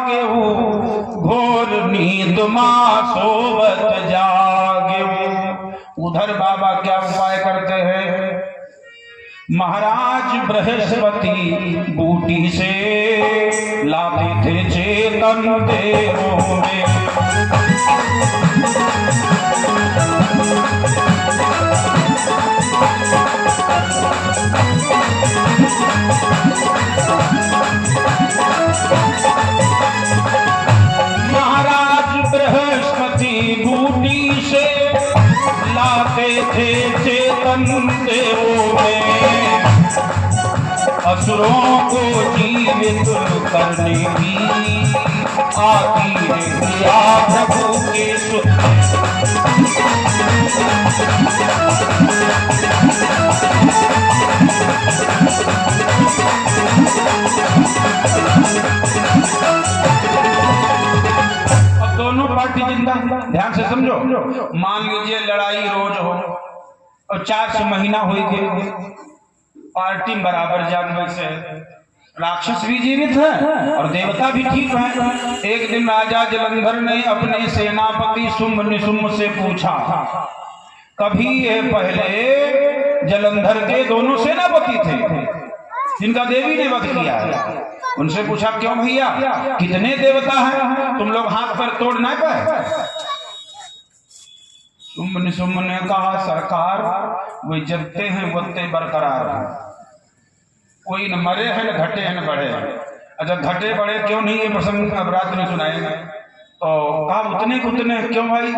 के घोर नींद मां सोवत जागे। उधर बाबा क्या उपाय करते हैं? महाराज बृहस्पति बूटी से लाते थे चेतन देवों में। लाते थे चेतन देवों में, असुरों को जीवित करने की आती है क्रिया प्रभु के सुख। दोनों पार्टी जिंदा। ध्यान से समझो। मान लीजिए लड़ाई रोज हो और 4 महीना हुई थी, पार्टी बराबर जानवर से, राक्षस भी जीवित है और देवता भी ठीक है। एक दिन राजा जलंधर ने अपने सेनापति शुंभ निशुंभ से पूछा। कभी ये पहले जलंधर के दोनों सेनापति थे जिनका देवी ने वध किया है। उनसे पूछा क्यों भैया, कितने देवता हैं, तुम लोग हाथ पर तोड़ ना पाए? शुंभ निशुंभ ने कहा सरकार, वे जगते हैं वत्ते बरकरार हैं। कोई न मरे हैं न घटे हैं न बढ़े हैं। अच्छा घटे बढ़े क्यों नहीं, ये प्रसंग अब रात में सुनाएंगे। तो कहा उतने को उतने क्यों भाई,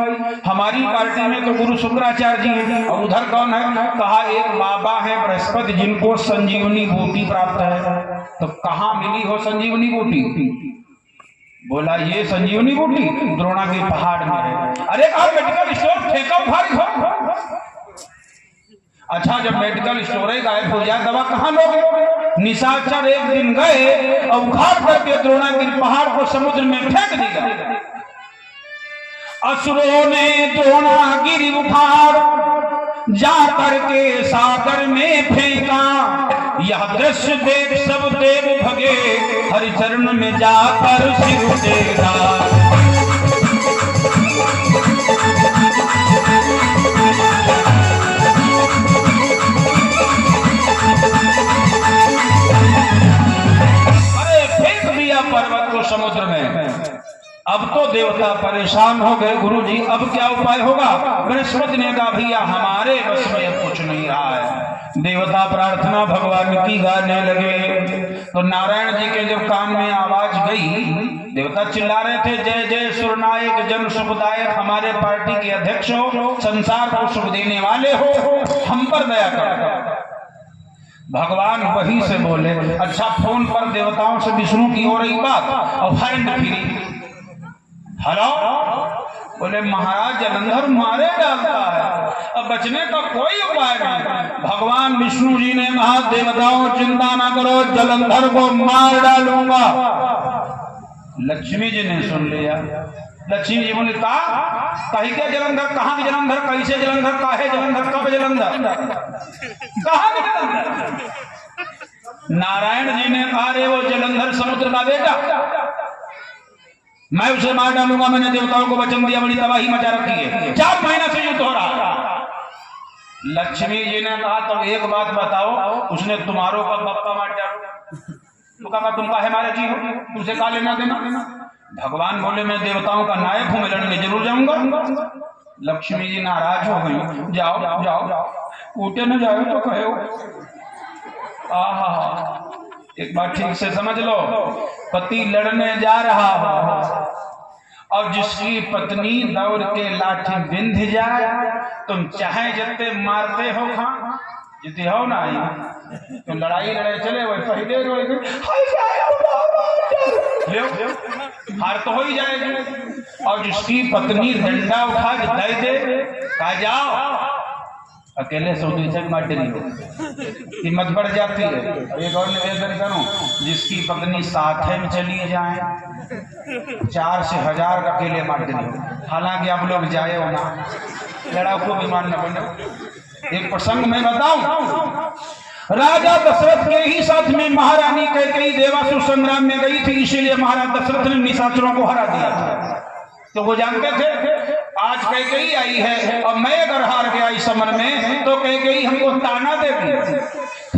हमारी पार्टी में तो गुरु शुक्राचार्य जी हैं, और उधर कौन है? कहा एक बाबा है बृहस्पति जिनको संजीवनी बूटी प्राप्त है। तो कहाँ मिली हो संजीवनी बूटी? बोला ये संजीवनी बूटी द्रोणागिरी पहाड़ में है। अरे कहा मेडिकल स्टोर ठेका उधारी हो। अच्छा जब मेडिकल स्टोर ही गायब हो जाए दवा कहाँ लोगे? निशाचर एक दिन गए और उखाड़ करके द्रोणागिरी पहाड़ को समुद्र में फेंक दिया। असुरों ने द्रोणागिरी उखाड़ जा करके सागर में फेंका। यह दृश्य देख सब देव भगे, हरिचरण में जाकर सिर टेका। अरे फेंक दिया पर्वत को समुद्र में। अब तो देवता परेशान हो गए, गुरुजी अब क्या उपाय होगा? बृहस्पति ने कहा भैया हमारे बस में अब कुछ नहीं रहा है। देवता प्रार्थना भगवान की गाने लगे। तो नारायण जी के जब कान में आवाज गई, देवता चिल्ला रहे थे जय जय सुरनायक जन सुखदायक, हमारे पार्टी के अध्यक्ष हो, संसार को सुख देने वाले हो, हम पर दया कर। भगवान वही से बोले। अच्छा फोन पर देवताओं से विष्णु की हो रही बात और हैंड फ्री। हेलो, बोले महाराज जलंधर मारे डालता है, अब बचने का कोई उपाय नहीं। भगवान विष्णु जी ने कहा देवताओं चिंता ना करो, जलंधर को मार डालूंगा। लक्ष्मी जी ने सुन लिया। लक्ष्मी जी बोले कही क्या जलंधर, कहाँ के जलंधर, कैसे जलंधर, काहे जलंधर, कब जलंधर, कहाँ के जलंधर? नारायण जी ने कहा रे वो जलंधर समुद्र का बेटा, मैं उसे मार डालूंगा। मैंने देवताओं को वचन दिया, बड़ी तबाही मचा रखी है, 4 महीना से युद्ध हो रहा। लक्ष्मी जी ने कहा तो एक बात बताओ, उसने तुम्हारों का बप्पा मार डाला, तो कहा तुम काहे मारे जी हो, तुझे का लेना देना? भगवान बोले मैं देवताओं का नायक हूं, मैं लड़ने जरूर जाऊंगा। लक्ष्मी जी नाराज हो गई। जाओ जाओ, कूटे न जाओ तो कहो। आहा, एक बात ठीक से समझ लो, पति लड़ने जा रहा हो और जिसकी पत्नी दौड़ के लाठी बिंध जाए, तुम चाहे जितने मारते हो खा जितने हो ना, तो लड़ाई चले वही पहले हार तो हो ही जाएगी। और जिसकी पत्नी डंडा उठा के दे कहा जाओ, अकेले सोनी से माटे नहीं हो, हिम्मत बढ़ जाती है। एक और निवेदन करूं, जिसकी पत्नी साथे में चली जाए 4 से 1000 अकेले माटे नहीं हो। हालांकि आप लोग जाए हो ना, लड़ाकू विमान न बने। एक प्रसंग मैं बताऊं, राजा दशरथ के ही साथ में महारानी कैकेयी देवासुर संग्राम में गई थी, इसीलिए महाराज दशरथ ने निशाचरों को हरा दिया था। तो वो जानते थे आज कैकेयी आई है और मैं अगर हार गया इस समर में तो कैकेयी हमको ताना देगी।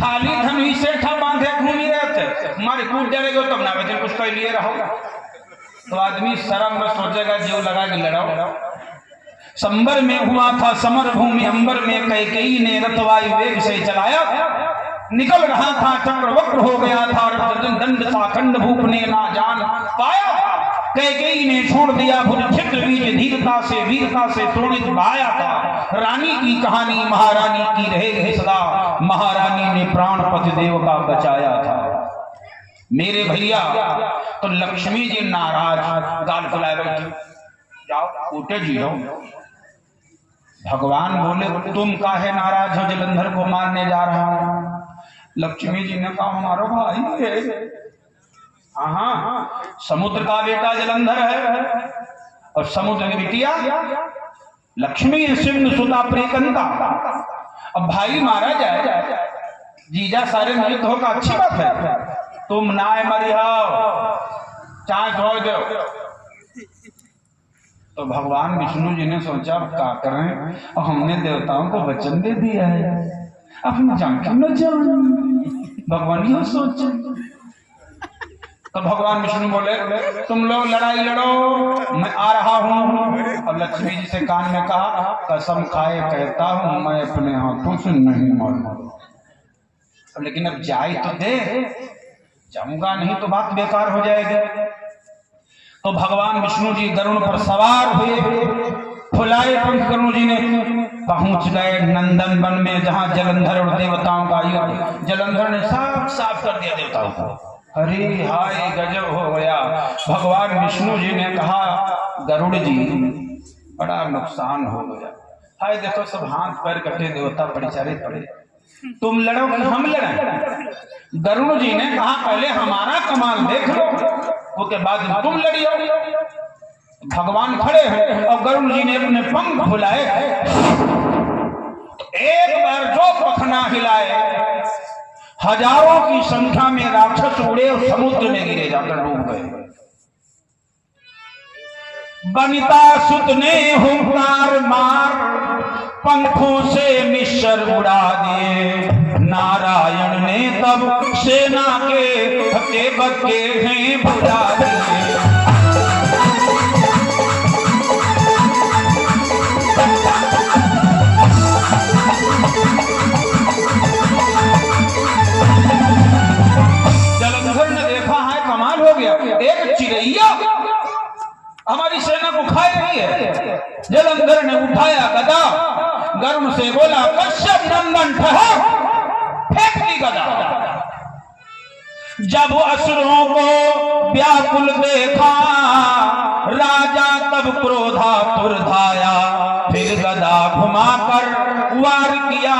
खाली धन ही सेठा बांधे घूम ही रहे थे, हमारे कूद जाएगा तब ना बचे कुछ कह लिए रहोगा। तो आदमी शर्म में सोचेगा जीव लगा के लड़ाओ। संबर में हुआ था समर भूमि अंबर में, कैकेयी ने रथवायु वेग से चलाया, निकल रहा था चक्रवक्र हो गया था, दंड साखंड भूप ने ना जान पाया। कैकेयी ने छोड़ दिया भुज छिद्र बीज, धीरता से वीरता से शोणित बहाया था। रानी की कहानी महारानी की रहेगी सदा, महारानी ने प्राण पति देव का बचाया था। मेरे भैया तो लक्ष्मी जी नाराज गाल फुलाए बैठी, जाओ उठे जी हो। भगवान बोले तुम काहे नाराज हो, जलंधर को मारने जा रहा हूं। लक्ष्मी जी ने कहा हमारा भाई है, हाँ समुद्र का बेटा जलंधर है और समुद्र की बिटिया लक्ष्मी सिंह सुता प्रियकंता। अब भाई मारा जाए, जीजा सारे युद्ध होगा, अच्छी बात है। तुम नाय मरी हो, चाहे धो दो। तो भगवान विष्णु जी ने सोचा क्या करें, और हमने देवताओं को वचन दे दिया है, अब हम जान क्यों न जान। भगवान ये सोच। तो भगवान विष्णु बोले तुम लोग लड़ाई लड़ो, मैं आ रहा हूँ। अब लक्ष्मी जी से कान में कहा कसम खाए कहता हूँ मैं अपने हाथों से नहीं मारूंगा। लेकिन अब जाए तो दे, जाऊंगा नहीं तो बात बेकार हो जाएगी। तो भगवान विष्णु जी गरुड़ पर सवार हुए, फुलाए पंख गरुड़ जी ने पहुंच गए नंदन वन में, जहां जलंधर और देवताओं का युद्ध। जलंधर ने सब साफ कर दिया देवताओं को। अरे हाय गजब हो गया। भगवान विष्णु जी ने कहा गरुड़ जी बड़ा नुकसान हो गया। हाय देखो सब हाथ पैर कटे, देवता परिचारे पड़े, तुम लड़ो कि हम लड़ें? गरुड़ जी ने कहा पहले हमारा कमाल देख लो, उसके बाद तुम लड़ियो। भगवान खड़े हैं और गरुड़ जी ने अपने पंख फुलाए, एक बार जो पखना हिलाए, हजारों की संख्या में राक्षस उड़े और समुद्र में गिरे, जाकर डूब गए। बनिता सुत ने हुंकार मार, पंखों से निश्चर उड़ा दिए। नारायण ने तब सेना के हके बक्के हैं बुला दिए। जलंधर ने देखा है कमाल हो गया, एक चिड़ैया हमारी सेना को खाए रही है। जलंधर ने उठाया गदा, गरुड़ से बोला कश्यप नंदन ठहर, फेंक दी गदा। जब असुरों को व्याकुल देखा, राजा तब क्रोधातुर धाया, फिर गदा घुमाकर वार किया,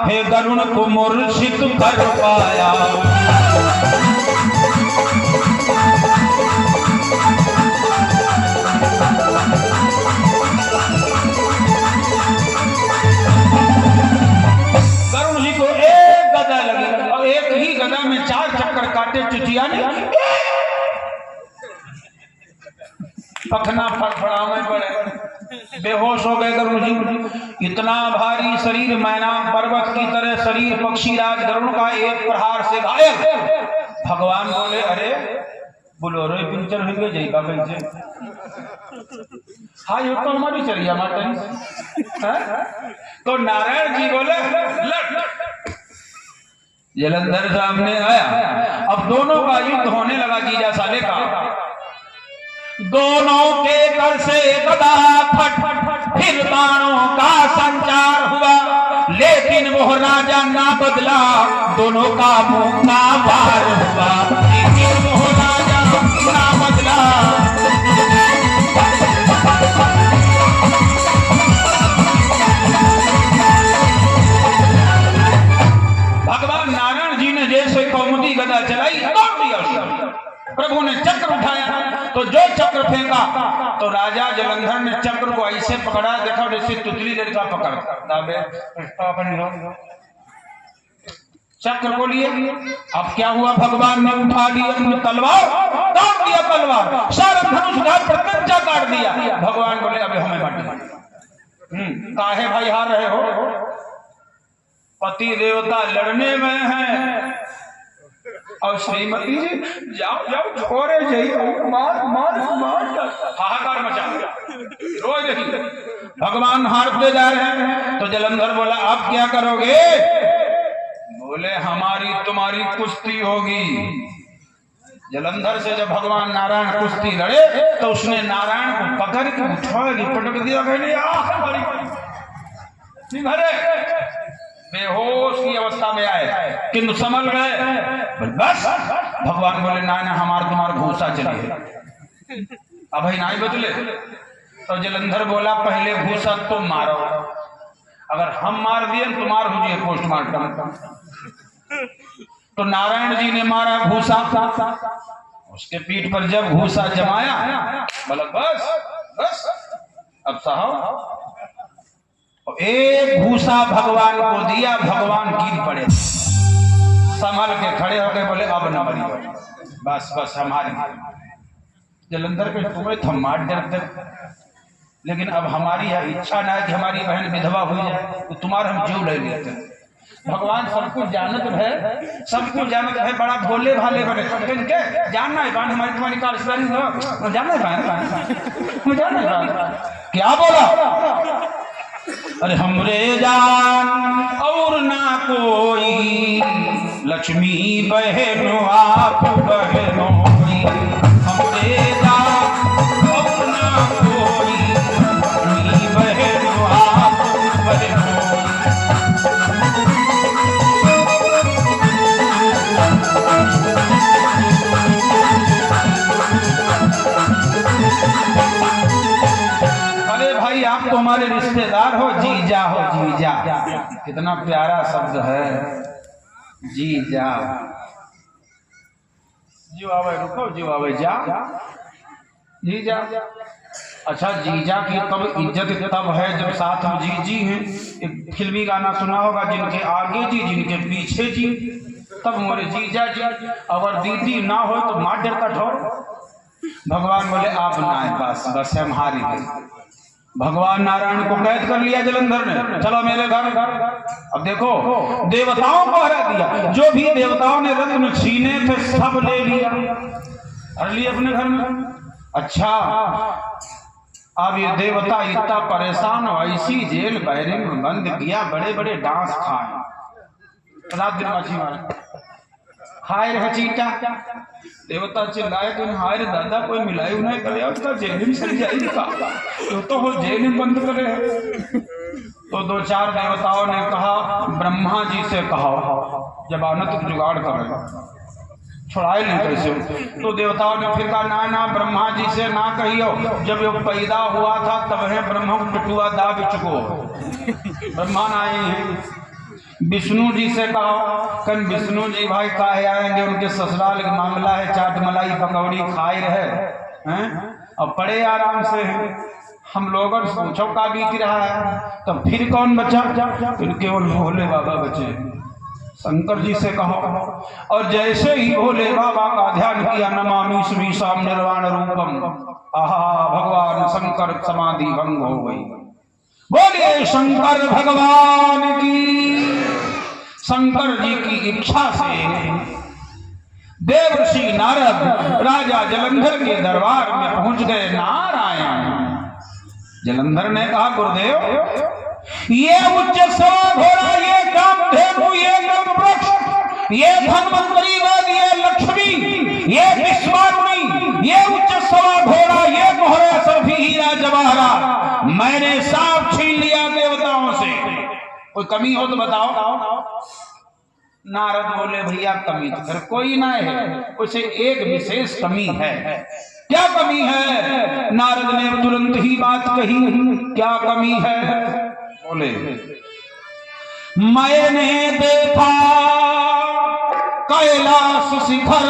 हे गरुड़ को मूर्छित कर पाया। गरुड़ जी को एक गदा लगी और एक ही गदा में 4 चक्कर काटे चुटिया ने, पखना फड़फड़ावे पड़े, बेहोश हो गए गरुड़ जी। इतना भारी शरीर, मैना पर्वत की तरह शरीर, पक्षी राज गरुड़ का एक प्रहार से घायल। भगवान बोले अरे बोलोरो पिंचर हो गए जय का कैसे। हाँ ये तो हमारी चलिए माता। तो नारायण जी बोले लट। जलंधर सामने आया, अब दोनों का युद्ध होने लगा जीजा साले का। दोनों के कर से गदा फट, फिर बाणों का संचार हुआ, लेकिन वो राजा ना बदला, दोनों का मुंह का वार हुआ, लेकिन वो राजा ना बदला। भगवान नारायण जी ने जैसे कौमुदी गदा चलाई, तोड़ दिया उसने। प्रभु ने चक्र उठाया तो जो चक्र फेंका तो राजा जलंधर ने चक्र को ऐसे पकड़ा, देखा जैसे तुतली लड़का पकड़ता। चक्र को लिए, अब क्या हुआ, भगवान ने उठा ली अपनी तलवार, तोड़ दिया तलवार, सारा धनुष उठा प्रत्यंचा काट दिया। भगवान बोले अबे हमें मत काहे भाई हार रहे हो, पति देवता लड़ने में हैं और श्रीमती जी जाओ जाओ छोड़े जाइए, मार मार मार, हाहाकार मचा रोज देखिए। भगवान हारते जा रहे हैं तो जलंधर बोला अब क्या करोगे? बोले हमारी तुम्हारी कुश्ती होगी। जलंधर से जब भगवान नारायण कुश्ती लड़े तो उसने नारायण को पकड़ के उठा पटक दिया, बेहोश की अवस्था में आए किंतु संभल गए। बस भगवान बोले ना ना हमारा तुम्हारा भूसा चलिए, अब ही नहीं बदले। तो जलंधर बोला पहले भूसा तुम मारो, अगर हम मार दिए तुम्हार हो जाए पोस्टमार्टम। तो नारायण जी ने मारा भूसा, उसके पीठ पर जब भूसा जमाया बोला बस बस अब साहब, एक भूसा भगवान को दिया, भगवान गिर पड़े, संभल के खड़े हो गए, बोले अब न मरी, बस बस हमारी। जलंधर के तुम्हें तो मार डरते, लेकिन अब हमारी इच्छा ना है कि हमारी बहन विधवा हुई जाए, तो तुम्हारा हम जीव ले लेते हैं। भगवान सब कुछ जानत है, सब कुछ जानत है, बड़ा भोले भाले बने के जानना है बहन हमारी तुम्हारी कारस्तानी हो, जानना है बहन, जानना है क्या बोला? अरे हमरे जान और ना कोई लक्ष्मी बहनो आप बहनों हमरे दा अपना कोई, लक्ष्मी बहनो आप बहनों। अरे भाई आप तो हमारे रिश्तेदार हो, जीजा हो, जीजा। कितना प्यारा शब्द है जीजा। जो आवे रुको, जो आवे जा, जीजा। अच्छा जीजा की तब इज्जत तब है जब साथ में जीजी हैं। एक फिल्मी गाना सुना होगा, जिनके आगे जी जिनके पीछे जी, तब मोरे जीजा जी। अगर दीदी ना हो तो मार डरता ठोर। भगवान बोले आप ना आए, बस बस हम हारी गए। भगवान नारायण को कैद कर लिया जलंधर ने, चलो मेरे घर। अब देखो देवताओं को हरा दिया, जो भी देवताओं ने रत्न छीने थे सब ले लिया, हर लिए अपने घर में। अच्छा अब ये देवता इतना परेशान हो, ऐसी जेल बैरिंग में बंद किया, बड़े बड़े डांस खाए, रात दिन मछी मारे, हाय रह चीटा। देवता चिल्लाए कि हाय रे दादा कोई मिलाई नहीं करे, उसका जेल में चली जाएगी का, तो वो जेल में बंद करे है। तो दो चार देवताओं ने कहा ब्रह्मा जी से कहो जमानत जुगाड़ कर, छुड़ाए नहीं कैसे। तो देवताओं ने फिर कहा ना ना ब्रह्मा जी से ना कहियो, जब वो पैदा हुआ था तब है ब्रह्मा पिटुआ दाब चुको, ब्रह्मा आए हैं। विष्णु जी से कहा कन विष्णु जी भाई काहे आएंगे, उनके ससुराल का मामला है, चाट मलाई पकौड़ी खाए रहे हैं और पड़े आराम से हैं। हम लोगों से पूछो का बीत रहा है, तो फिर कौन बचा, फिर केवल भोले बाबा बचे। शंकर जी से कहो, और जैसे ही भोले बाबा का ध्यान किया नमामि श्रीशाम निर्वाण रूपम, आहा भगवान शंकर समाधि भंग हो गई। बोलिए शंकर भगवान की। शंकर जी की इच्छा से देवर्षि नारद राजा जलंधर के दरबार में पहुंच गए। नारायण जलंधर ने कहा गुरुदेव ये उच्च सवा घोड़ा, ये कामधेनु, ये कल्पवृक्ष, ये धन्वंतरी वेद, ये लक्ष्मी, ये विश्वाग्नि, ये उच्च सवा घोड़ा, ये मोहरा सभी हीरा जवाहरात मैंने साफ छीन लिया देवताओं से, कोई कमी हो तो बताओ। नारद बोले भैया कमी तो फिर कोई ना है, उसे एक विशेष कमी है। क्या कमी है? नारद ने तुरंत ही बात कही, क्या कमी है? बोले मैंने देखा कैलाश शिखर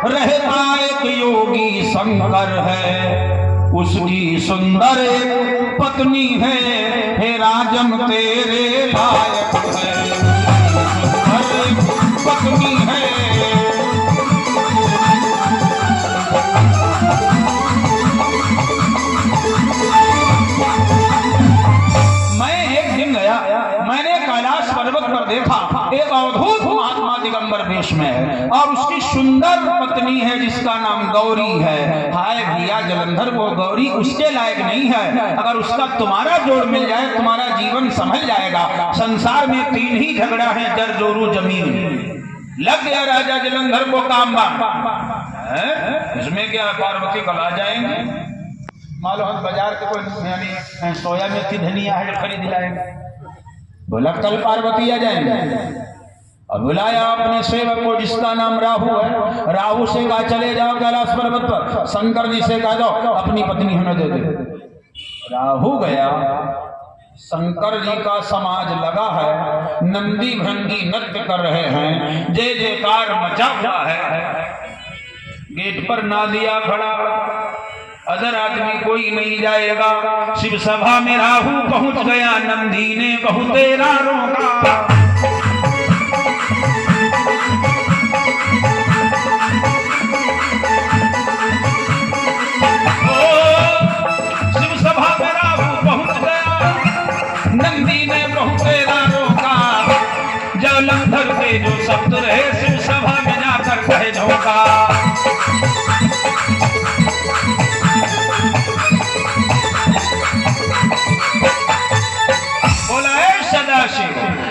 रहता एक योगी शंकर है, उसकी सुंदर पत्नी है, हे राजन तेरे लायक है, पत्नी है। मैं एक दिन गया, मैंने कैलाश पर्वत पर देखा एक अवधूत महात्मा दिगंबर वेश में है और उसकी सुंदर पत्नी है जिसका नाम गौरी है। हाय भैया जलंधर वो गौरी उसके लायक नहीं है, अगर उसका तुम्हारा जोड़ मिल जाए तुम्हारा जीवन संभल जाएगा। संसार में तीन ही झगड़ा है, जर जोरू जमीन। लग गया राजा जलंधर को काम बाम, इसमें क्या पार्वती कल आ जाएंगे, मालूम बाजार के कोई यानी सोया मेथी धनिया है जो खरीद लाएंगे। बोला कल पार्वती आ जाएंगे और बुलाया अपने सेवक को जिसका नाम राहु है। राहु से कहा चले जाओ कैलाश पर्वत पर, शंकर जी से कह दो अपनी पत्नी होने दे दे। राहु गया, शंकर जी का समाज लगा है, नंदी भृंगी नृत्य कर रहे हैं, जय जयकार मचा हुआ है। गेट पर नादिया खड़ा, अदर आदमी कोई नहीं जाएगा। शिव सभा में राहु पहुंच गया, नंदी ने बहुत तेरा रोका। शिव सभा में राहु पहुंच गया, नंदी ने बहुत तेरा रोका। जलंधर के जो शब्द रहे शिव सभा में जाकर कहे झोंका।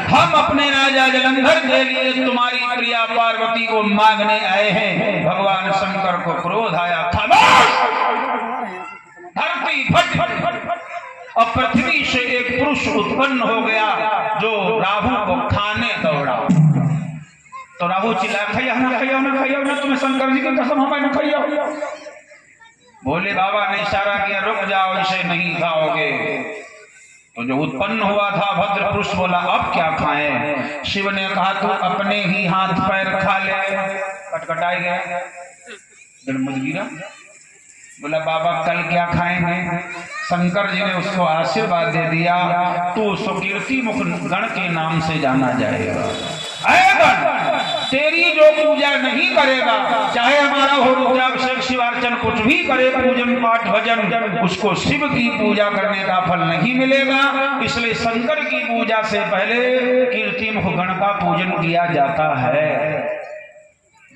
हम अपने राजा राजा जलंधर के लिए तुम्हारी प्रिया पार्वती को मांगने आए हैं। भगवान शंकर को क्रोध आया था, धरती फट फट फट फट और पृथ्वी से एक पुरुष उत्पन्न हो गया जो राहु को खाने दौड़ा। तो राहु चिल्लाया, खैया ना खैया ना खैया ना, तुम्हें शंकर जी की कसम हमें न खैया। भोले बाबा ने इशारा किया, रुक जाओ, इसे नहीं खाओगे। तो जो उत्पन्न हुआ था भद्र पुरुष बोला, अब क्या खाएं? शिव ने कहा, तू अपने ही हाथ पैर खा ले। कटकटाई गया गिरा, बोला बाबा कल क्या खाएंगे? शंकर जी ने उसको आशीर्वाद दे दिया, तू सुकीर्ति मुख गण के नाम से जाना जाएगा। तेरी जो पूजा नहीं करेगा, चाहे हमारा हो रुद्राभिषेक शिवार्चन कुछ भी करे, पूजन पाठ भजन, उसको शिव की पूजा करने का फल नहीं मिलेगा। इसलिए शंकर की पूजा से पहले कीर्ति मुख गण का पूजन किया जाता है।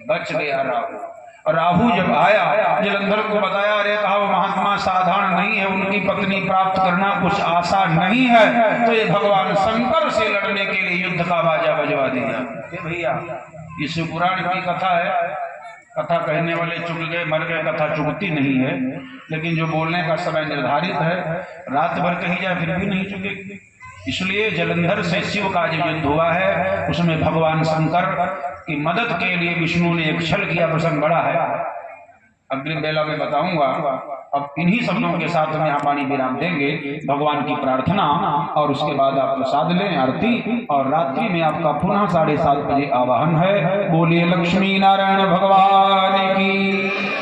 बच गया राहु। और राहु जब आया जलंधर को बताया, अरे कहा वो महात्मा साधारण नहीं है, उनकी पत्नी प्राप्त करना कुछ आसान नहीं है। तो ये भगवान शंकर से लड़ने के लिए युद्ध का बाजा बजवा दिया। भैया ये शिव पुराण की कथा है, कथा कहने वाले चुक गए मर गए, कथा चुकती नहीं है। लेकिन जो बोलने का समय निर्धारित है, रात भर कही जाए फिर भी नहीं चुकेगी। इसलिए जलंधर से शिव का जो युद्ध हुआ है, उसमें भगवान शंकर की मदद के लिए विष्णु ने एक छल किया प्रसंग बड़ा है, अग्रिम बेला में बताऊंगा। अब इन्हीं शब्दों के साथ हम यहाँ पानी विराम देंगे। भगवान की प्रार्थना और उसके बाद आप प्रसाद लें, आरती, और रात्रि में आपका पुनः 7:30 बजे आवाहन है। बोलिए लक्ष्मी नारायण भगवान की।